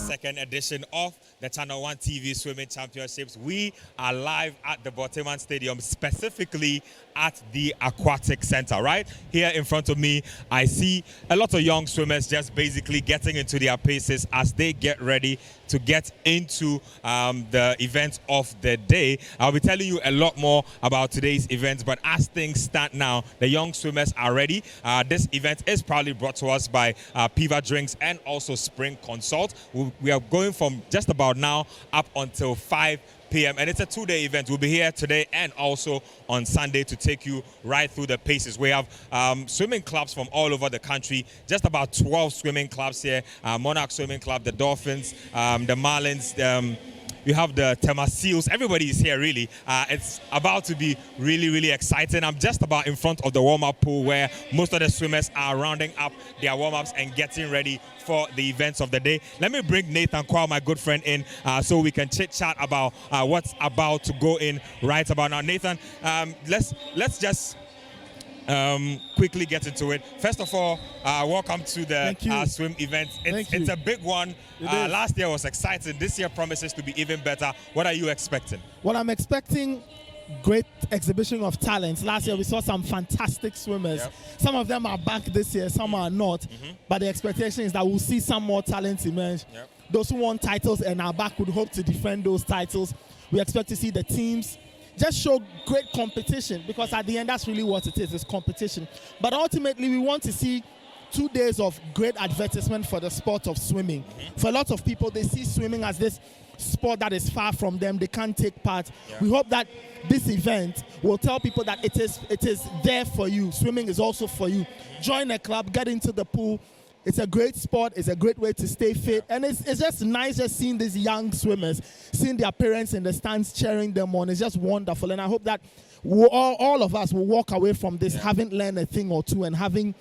second edition of the Channel One TV Swimming Championships. We are live at the Boteman Stadium, specifically at the Aquatic Center. Right here in front of me, I see a lot of young swimmers just basically getting into their paces as they get ready to get into the events of the day. I'll be telling you a lot more about today's events, but as things stand now, the young swimmers are ready. This event is proudly brought to us by Piva Drinks and also Spring Consult. We are going from just about now up until 5 p.m. and it's a two-day event. We'll be here today and also on Sunday to take you right through the paces. We have swimming clubs from all over the country, just about 12 swimming clubs here. Monarch Swimming Club, the Dolphins, the Marlins, you have the Tema Seals. Everybody is here, really. It's about to be really, really exciting. I'm just about in front of the warm-up pool where most of the swimmers are rounding up their warm-ups and getting ready for the events of the day. Let me bring Nathan Kwao, my good friend, in so we can chit-chat about what's about to go in right about now. Nathan, let's just quickly get into it. First of all, welcome to the swim event. It's a big one. Last year was exciting. This year promises to be even better. What are you expecting? Well, I'm expecting great exhibition of talents. Last year we saw some fantastic swimmers. Yep. Some of them are back this year, some are not. But the expectation is that we'll see some more talents emerge. Yep. Those who won titles and are back would hope to defend those titles. We expect to see the teams just show great competition, because at the end that's really what it is, it's competition. But ultimately we want to see 2 days of great advertisement for the sport of swimming. For a lot of people, they see swimming as this sport that is far from them, they can't take part. We hope that this event will tell people that it is there for you. Swimming is also for you. Join a club, get into the pool. It's a great sport. It's a great way to stay fit. And it's just nice just seeing these young swimmers, seeing their parents in the stands cheering them on. It's just wonderful. And I hope that all of us will walk away from this having learned a thing or two and having,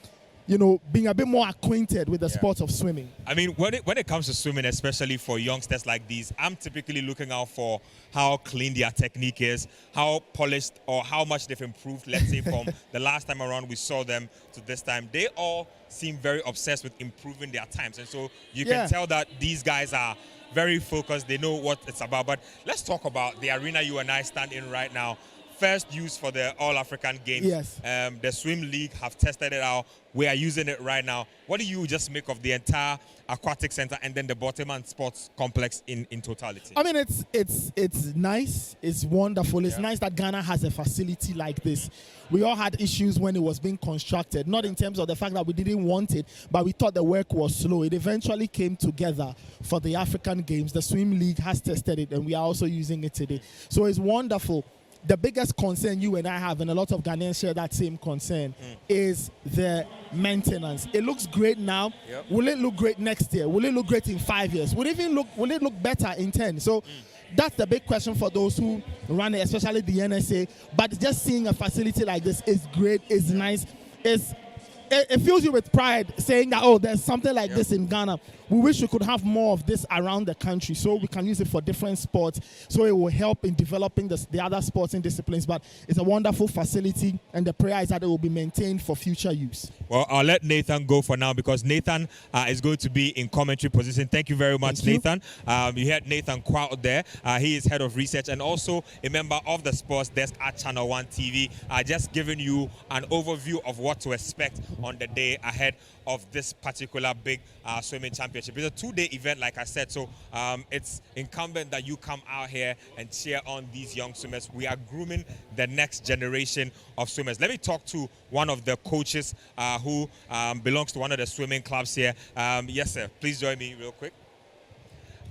you know, being a bit more acquainted with the sport of swimming. I mean, when it comes to swimming, especially for youngsters like these, I'm typically looking out for how clean their technique is, how polished or how much they've improved, let's say, from the last time around we saw them to this time. They all seem very obsessed with improving their times. And so you can tell that these guys are very focused. They know what it's about. But let's talk about the arena you and I stand in right now. First use for the All-African Games. Yes. The Swim League have tested it out. We are using it right now. What do you just make of the entire Aquatic Center and then the Boteman Sports Complex in totality? I mean, it's nice. It's wonderful. It's nice that Ghana has a facility like this. We all had issues when it was being constructed, not in terms of the fact that we didn't want it, but we thought the work was slow. It eventually came together for the African Games. The Swim League has tested it, and we are also using it today. So it's wonderful. The biggest concern you and I have, and a lot of Ghanaians share that same concern, is the maintenance. It looks great now. Yep. Will it look great next year? Will it look great in 5 years? Will it look better in 10? So that's the big question for those who run it, especially the NSA. But just seeing a facility like this is great, is nice. It fills you with pride saying that, oh, there's something like this in Ghana. We wish we could have more of this around the country so we can use it for different sports, so it will help in developing the other sports and disciplines. But it's a wonderful facility, and the prayer is that it will be maintained for future use. Well, I'll let Nathan go for now because Nathan is going to be in commentary position. Thank you very much, Nathan. You heard Nathan Kwao there. He is head of research and also a member of the sports desk at Channel One TV. Just giving you an overview of what to expect on the day ahead of this particular big swimming championship. It's a two-day event, like I said, so it's incumbent that you come out here and cheer on these young swimmers. We are grooming the next generation of swimmers. Let me talk to one of the coaches who belongs to one of the swimming clubs here. Yes, sir. Please join me real quick.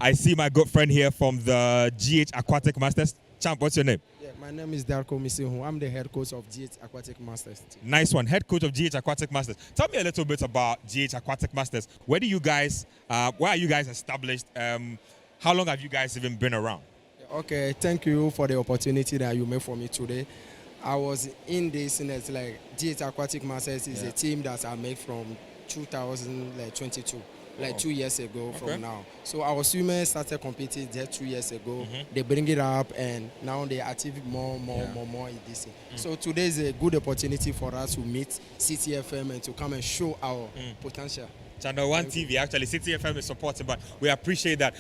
I see my good friend here from the GH Aquatic Masters. Champ, what's your name? Yeah, my name is Darko Misihu. I'm the head coach of GH Aquatic Masters team. Nice one, head coach of GH Aquatic Masters. Tell me a little bit about GH Aquatic Masters. Where are you guys established? How long have you guys even been around? Okay, thank you for the opportunity that you made for me today. I was in this, and it's like GH Aquatic Masters is a team that I made from 2022. Like 2 years ago from now. So our swimmers started competing there 2 years ago. They bring it up and now they achieve more in this. So today is a good opportunity for us to meet CTFM and to come and show our potential. Channel One TV, actually, City FM is supporting, but we appreciate that.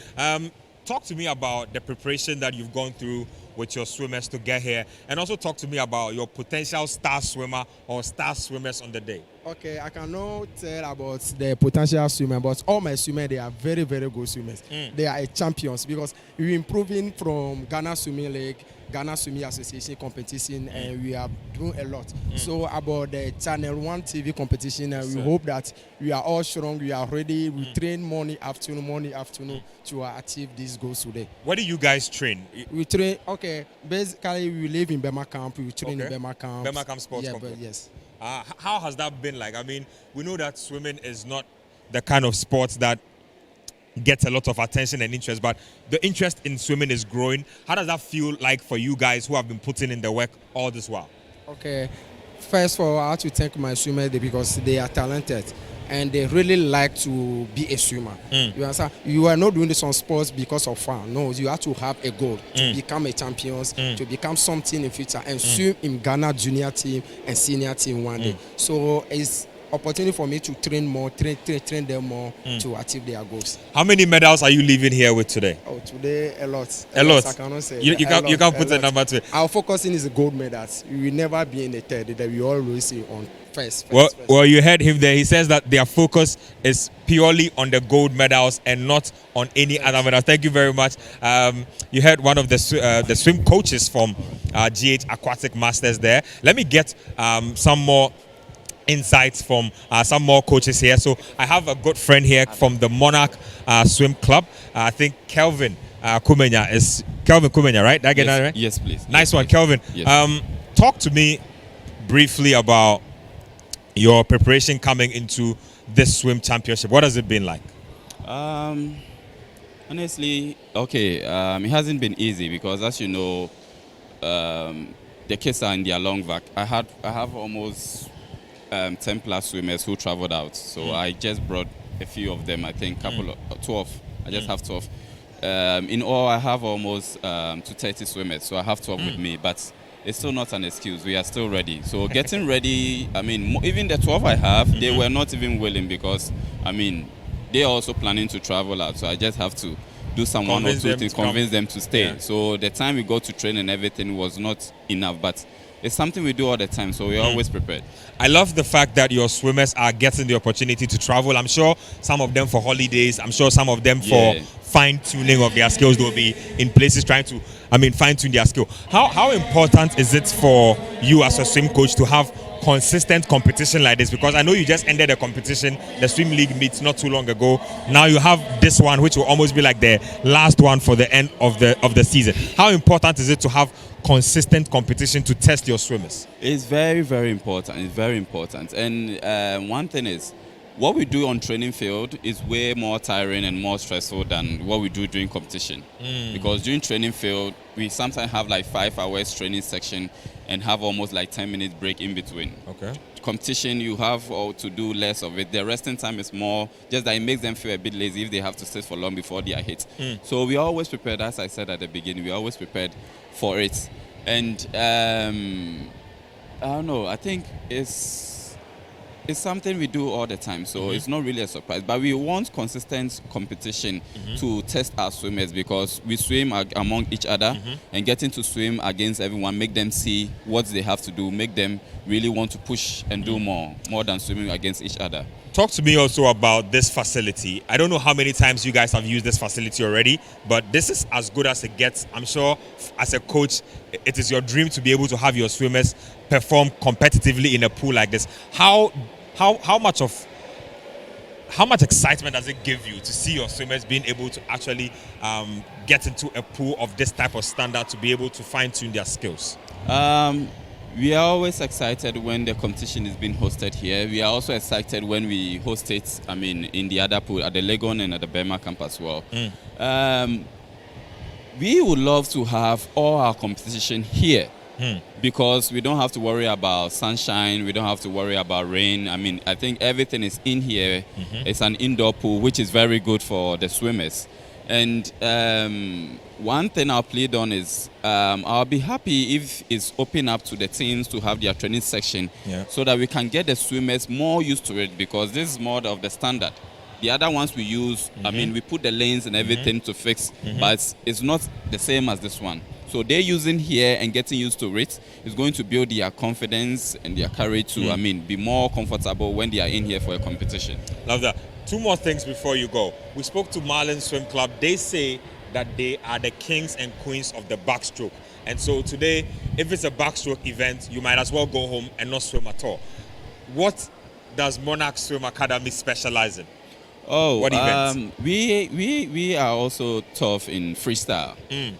Talk to me about the preparation that you've gone through with your swimmers to get here, and also talk to me about your potential star swimmer or star swimmers on the day. Okay, I cannot tell about the potential swimmer, but all my swimmers, they are very, very good swimmers. They are champions because we're improving from Ghana Swimming League, Ghana Swimming Association competition, and we are doing a lot. So about the ChannelOne TV competition, we hope that we are all strong, we are ready, we train morning, afternoon to achieve these goals today. Where do you guys train? We train, okay, basically we live in Bema Camp, we train in Bema Camp. Bema Camp Sports Complex. Yes. How has that been like? I mean, we know that swimming is not the kind of sport that gets a lot of attention and interest, but the interest in swimming is growing. How does that feel like for you guys who have been putting in the work all this while? Okay, first of all, I have to thank my swimmers because they are talented and they really like to be a swimmer. You understand? You are not doing this on sports because of fun. No, you have to have a goal to become a champion, to become something in future, and swim in Ghana junior team and senior team one day. So it's opportunity for me to train more, train them more to achieve their goals. How many medals are you leaving here with today? Oh, today a lot. A lot. I cannot say. You can't put a number to it. Our focusing is the gold medals. We will never be in the third. That we always see on first. Well, you heard him there. He says that their focus is purely on the gold medals and not on any other medals. Thank you very much. You heard one of the swim coaches from GH Aquatic Masters there. Let me get some more insights from some more coaches here. So I have a good friend here from the Monarch Swim Club. I think Kelvin Kumenya is Kelvin Kumenya, right? Did I get that right? Yes, please. Nice one, Kelvin. Yes. Talk to me briefly about your preparation coming into this swim championship. What has it been like? Honestly, okay, it hasn't been easy because, as you know, the kids are in their long vac. I have almost 10 plus swimmers who traveled out, so I just brought a few of them. I think 12. I just have 12. In all, I have almost to 30 swimmers, so I have 12 with me, but it's still not an excuse. We are still ready. So getting ready, I mean, even the 12 I have, they were not even willing because, I mean, they're also planning to travel out. So I just have to do some one or two to convince them to stay. Yeah. So the time we go to train and everything was not enough, but it's something we do all the time, so we're always prepared. I love the fact that your swimmers are getting the opportunity to travel. I'm sure some of them for holidays. I'm sure some of them for fine-tuning of their skills. They'll be in places trying to, fine-tune their skill. How important is it for you as a swim coach to have consistent competition like this? Because I know you just ended a competition, the swim league meets not too long ago. Now you have this one, which will almost be like the last one for the end of the season. How important is it to have consistent competition to test your swimmers? It's very, very important. It's very important. And one thing is, what we do on training field is way more tiring and more stressful than what we do during competition. Because during training field, we sometimes have like 5 hours training section and have almost like 10 minutes break in between. Okay. Competition, you have to do less of it. The resting time is more, just that it makes them feel a bit lazy if they have to sit for long before they are hit. So we are always prepared, as I said at the beginning, we are always prepared for it. And I don't know, I think it's something we do all the time, so it's not really a surprise. But we want consistent competition to test our swimmers because we swim among each other and getting to swim against everyone, make them see what they have to do, make them really want to push and do more than swimming against each other. Talk to me also about this facility. I don't know how many times you guys have used this facility already, but this is as good as it gets. I'm sure as a coach, it is your dream to be able to have your swimmers perform competitively in a pool like this. How much excitement does it give you to see your swimmers being able to actually get into a pool of this type of standard to be able to fine-tune their skills? We are always excited when the competition is being hosted here. We are also excited when we host it, in the other pool, at the Legon and at the Bema camp as well. We would love to have all our competition here because we don't have to worry about sunshine, we don't have to worry about rain. I think everything is in here. It's an indoor pool, which is very good for the swimmers. And one thing I'll plead on is I'll be happy if it's open up to the teams to have their training section so that we can get the swimmers more used to it because this is more of the standard. The other ones we use, I mean, we put the lanes and everything to fix, but it's not the same as this one. So they're using here and getting used to it is going to build their confidence and their courage to, I mean, be more comfortable when they are in here for a competition. Love that. Two more things before you go. We spoke to Marlin Swim Club. They say that they are the kings and queens of the backstroke. And so today, if it's a backstroke event, you might as well go home and not swim at all. What does Monarch Swim Academy specialize in? Oh, what events? We are also tough in freestyle.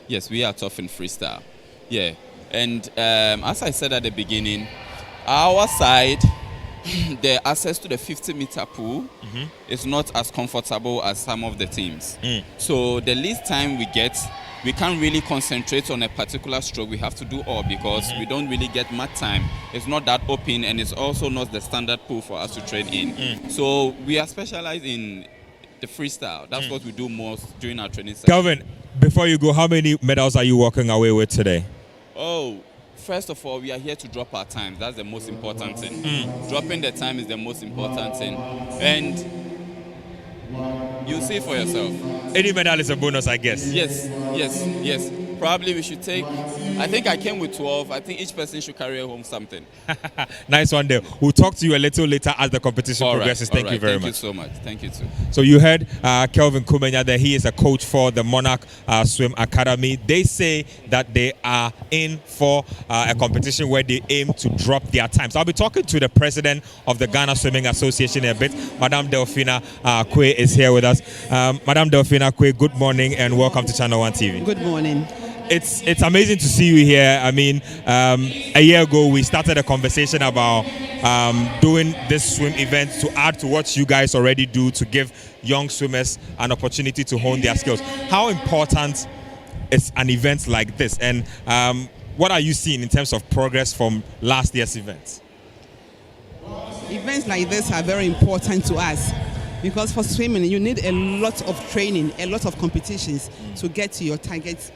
Yes, we are tough in freestyle. Yeah, and as I said at the beginning, our side, the access to the 50-meter pool is not as comfortable as some of the teams. So the least time we get, we can't really concentrate on a particular stroke. We have to do all because we don't really get much time. It's not that open, and it's also not the standard pool for us to train in. So we are specialized in the freestyle. That's what we do most during our training session. Calvin, before you go, how many medals are you walking away with today? Oh, first of all, we are here to drop our time. That's the most important thing. Dropping the time is the most important thing. And you'll see for yourself. Any medal is a bonus, I guess. Yes. Probably we should take, I think I came with 12. I think each person should carry home something. Nice one there. We'll talk to you a little later as the competition progresses. Thank you very much. Thank you so much. Thank you too. So you heard Kelvin Kumenya there. He is a coach for the Monarch Swim Academy. They say that they are in for a competition where they aim to drop their times. I'll be talking to the president of the Ghana Swimming Association in a bit. Madame Delphina Kwe is here with us. Madame Delphina Kwe, good morning and welcome to Channel One TV. Good morning. It's amazing to see you here. I mean, a year ago we started a conversation about doing this swim event to add to what you guys already do to give young swimmers an opportunity to hone their skills. How important is an event like this, and what are you seeing in terms of progress from last year's events? Events like this are very important to us because for swimming you need a lot of training, a lot of competitions to get to your targets.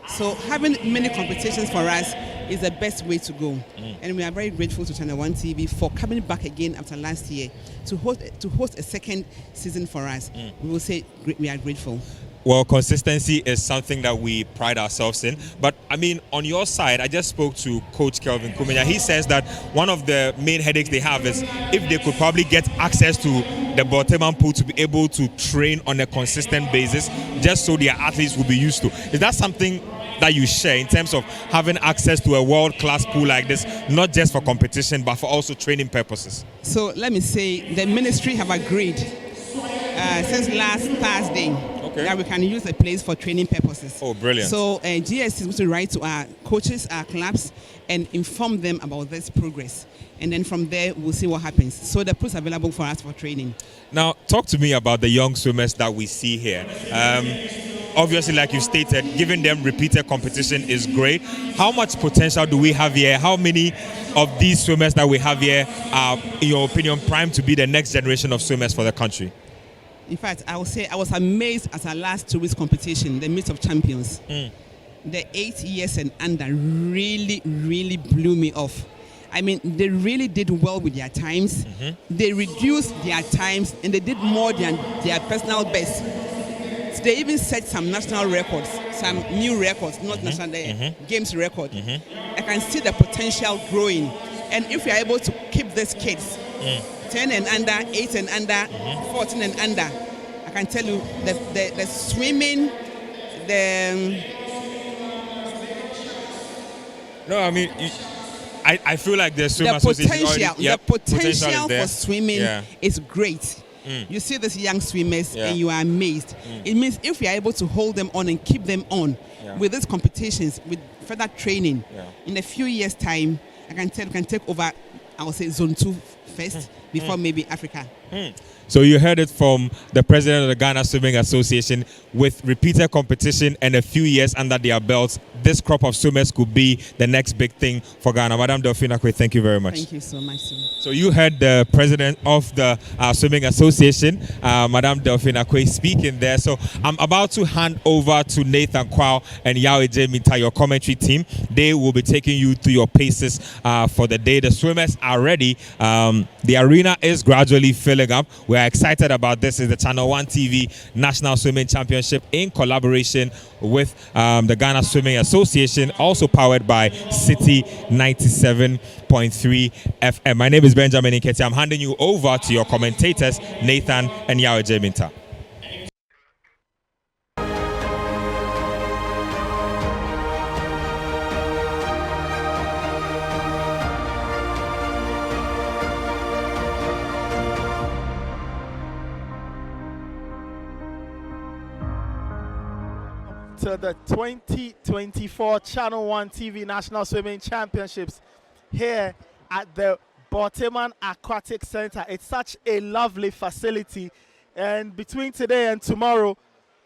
So having many competitions for us is the best way to go, and we are very grateful to ChannelOne TV for coming back again after last year to host a second season for us. We will say we are grateful. Well, consistency is something that we pride ourselves in. But, I mean, on your side, I just spoke to Coach Kelvin Kumenya. He says that one of the main headaches they have is if they could probably get access to the Boteman pool to be able to train on a consistent basis, just so their athletes will be used to. Is that something that you share in terms of having access to a world-class pool like this, not just for competition, but for also training purposes? So let me say the ministry have agreed since last Thursday that we can use the place for training purposes. Oh, brilliant. So GS is going to write to our coaches, our clubs, and inform them about this progress. And then from there, we'll see what happens. So the pool is available for us for training. Now, talk to me about the young swimmers that we see here. Obviously, like you stated, giving them repeated competition is great. How much potential do we have here? How many of these swimmers that we have here are, in your opinion, primed to be the next generation of swimmers for the country? In fact, I will say I was amazed at our last 2 weeks competition, the Meet of Champions. The 8 years and under really blew me off. I mean, they really did well with their times. They reduced their times and they did more than their personal best. So they even set some national records, some new records, not national games record. I can see the potential growing. And if we are able to keep these kids 10 and under, 8 and under, 14 and under, I can tell you the swimming, No, I mean, I feel like the swim the potential for swimming is great. You see these young swimmers and you are amazed. It means if we are able to hold them on and keep them on with these competitions, with further training, in a few years' time, I can tell we can take over, I would say, Zone 2 first, before maybe Africa. So you heard it from the president of the Ghana Swimming Association. With repeated competition and a few years under their belts, this crop of swimmers could be the next big thing for Ghana. Madam Delphine Akwe, thank you very much. Thank you so much, sir. So you heard the president of the Swimming Association, Madam Delphine Akwe, speaking there. So I'm about to hand over to Nathan Kwao and Yao Minta, your commentary team. They will be taking you through your paces for the day. The swimmers are ready. The arena is gradually filling up. We're excited about this. It's the ChannelOne TV National Swimming Championship in collaboration with the Ghana Swimming Association, also powered by City 97.3 FM. My name is Benjamin Nketi. I'm handing you over to your commentators, Nathan and Yao Minta. To the 2024 ChannelOne TV National Swimming Championships here at the Boteman Aquatic Center. It's such a lovely facility, and between today and tomorrow,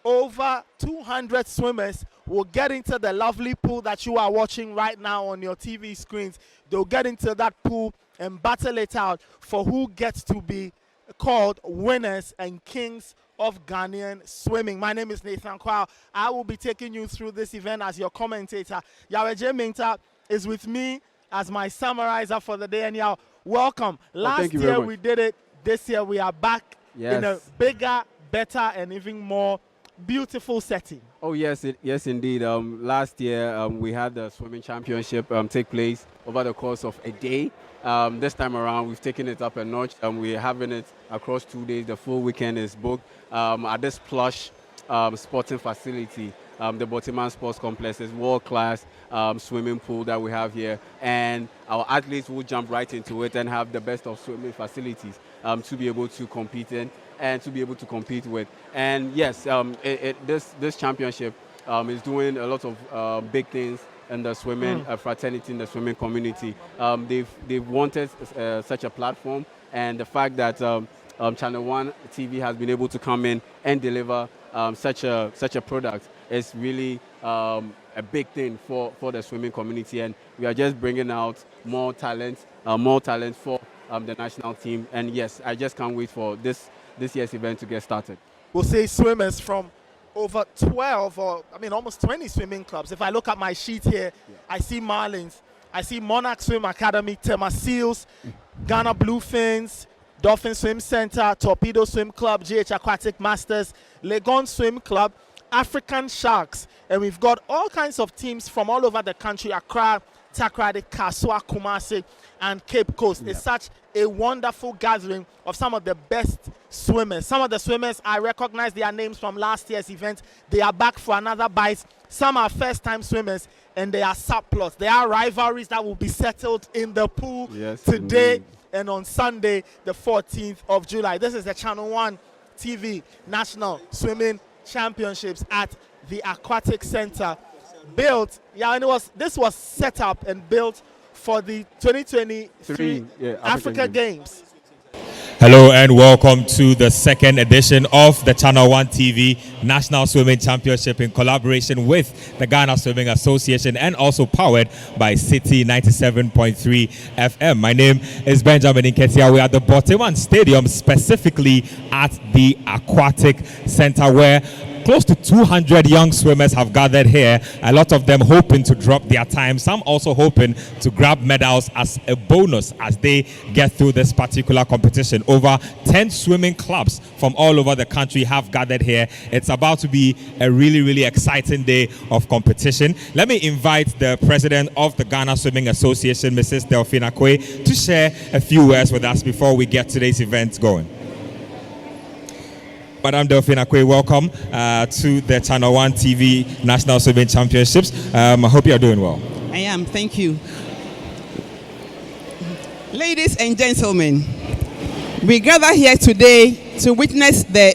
over 200 swimmers will get into the lovely pool that you are watching right now on your TV screens. They'll get into that pool and battle it out for who gets to be called winners and kings of Ghanaian swimming. My name is Nathan Kwao. I will be taking you through this event as your commentator. Yao Minta is with me as my summarizer for the day. And Yao, welcome. Last year we did it. This year we are back in a bigger, better, and even more beautiful setting. Oh yes, yes indeed. Last year we had the swimming championship take place over the course of a day. This time around, we've taken it up a notch, and we're having it across 2 days. The full weekend is booked at this plush sporting facility. The Boteman Sports Complex is world-class swimming pool that we have here, and our athletes will jump right into it and have the best of swimming facilities to be able to compete in and to be able to compete with. And yes, this championship is doing a lot of big things in the swimming fraternity, in the swimming community. They've wanted such a platform, and the fact that ChannelOne TV has been able to come in and deliver such a product is really a big thing for the swimming community, and we are just bringing out more talent for the national team. And yes, I just can't wait for this year's event to get started. We'll say swimmers from over 12 or almost 20 swimming clubs. If I look at my sheet here, I see Marlins, I see Monarch Swim Academy, Tema Seals, Ghana Bluefins, Dolphin Swim Center, Torpedo Swim Club, GH Aquatic Masters, Legon Swim Club, African Sharks, and we've got all kinds of teams from all over the country: Accra, Takoradi, Kasua, Kumasi, and Cape Coast. It's such a wonderful gathering of some of the best swimmers. Some of the swimmers, I recognize their names from last year's event. They are back for another bite. Some are first-time swimmers, and they are subplots. There are rivalries that will be settled in the pool today and on Sunday, the 14th of July. This is the ChannelOne TV National Swimming Championships at the Aquatic Center. Built, this was set up and built for the 2023 Africa Games. Hello and welcome to the second edition of the ChannelOne TV National Swimming Championship in collaboration with the Ghana Swimming Association and also powered by City 97.3 FM. My name is Benjamin Nketi. We are at the Boteman Stadium, specifically at the Aquatic Center, where close to 200 young swimmers have gathered here, a lot of them hoping to drop their time, some also hoping to grab medals as a bonus as they get through this particular competition. Over 10 swimming clubs from all over the country have gathered here. It's about to be a really, really exciting day of competition. Let me invite the president of the Ghana Swimming Association, Mrs. Delphine Akwe, to share a few words with us before we get today's event going. Madam Delphine Akwe, welcome to the ChannelOne TV National Swimming Championships. I hope you are doing well. I am, thank you. Ladies and gentlemen, we gather here today to witness the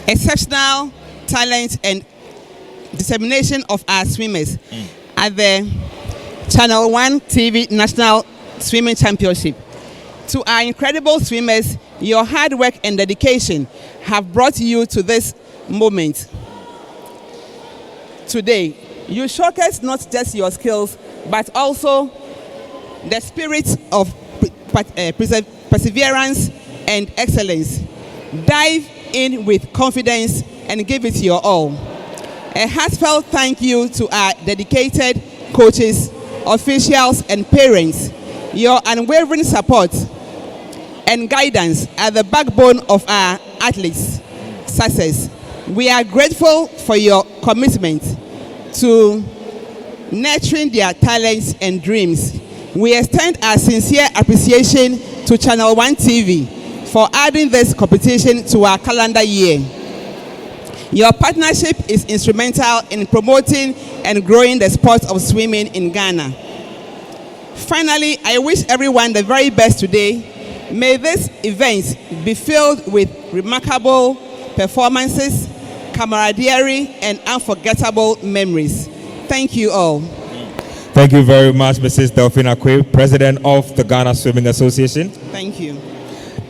exceptional talent and determination of our swimmers at the ChannelOne TV National Swimming Championship. To our incredible swimmers, Your hard work and dedication have brought you to this moment. Today, you showcase not just your skills, but also the spirit of perseverance and excellence. Dive in with confidence and give it your all. A heartfelt thank you to our dedicated coaches, officials, and parents. Your unwavering support and guidance are the backbone of our athletes' success. We are grateful for your commitment to nurturing their talents and dreams. We extend our sincere appreciation to ChannelOne TV for adding this competition to our calendar year. Your partnership is instrumental in promoting and growing the sport of swimming in Ghana. Finally, I wish everyone the very best today. May this event be filled with remarkable performances, camaraderie, and unforgettable memories. Thank you all. Thank you very much, Mrs. Delphine Akwe, President of the Ghana Swimming Association. Thank you.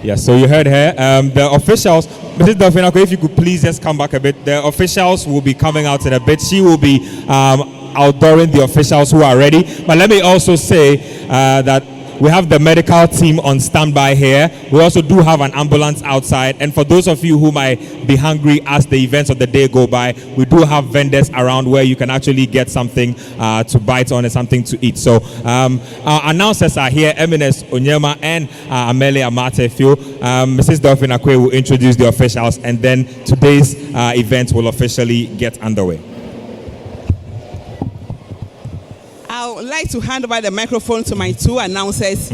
Yeah, so you heard her. The officials, Mrs. Delphine Akwe, if you could please just come back a bit. The officials will be coming out in a bit. She will be outdooring the officials who are ready. But let me also say that we have the medical team on standby here. We also do have an ambulance outside. And for those of you who might be hungry as the events of the day go by, we do have vendors around where you can actually get something to bite on and something to eat. So our announcers are here, Eminence Onyema and Amelia Matefio. Mrs. Delphine Akwe will introduce the officials, and then today's event will officially get underway. I would like to hand over the microphone to my two announcers.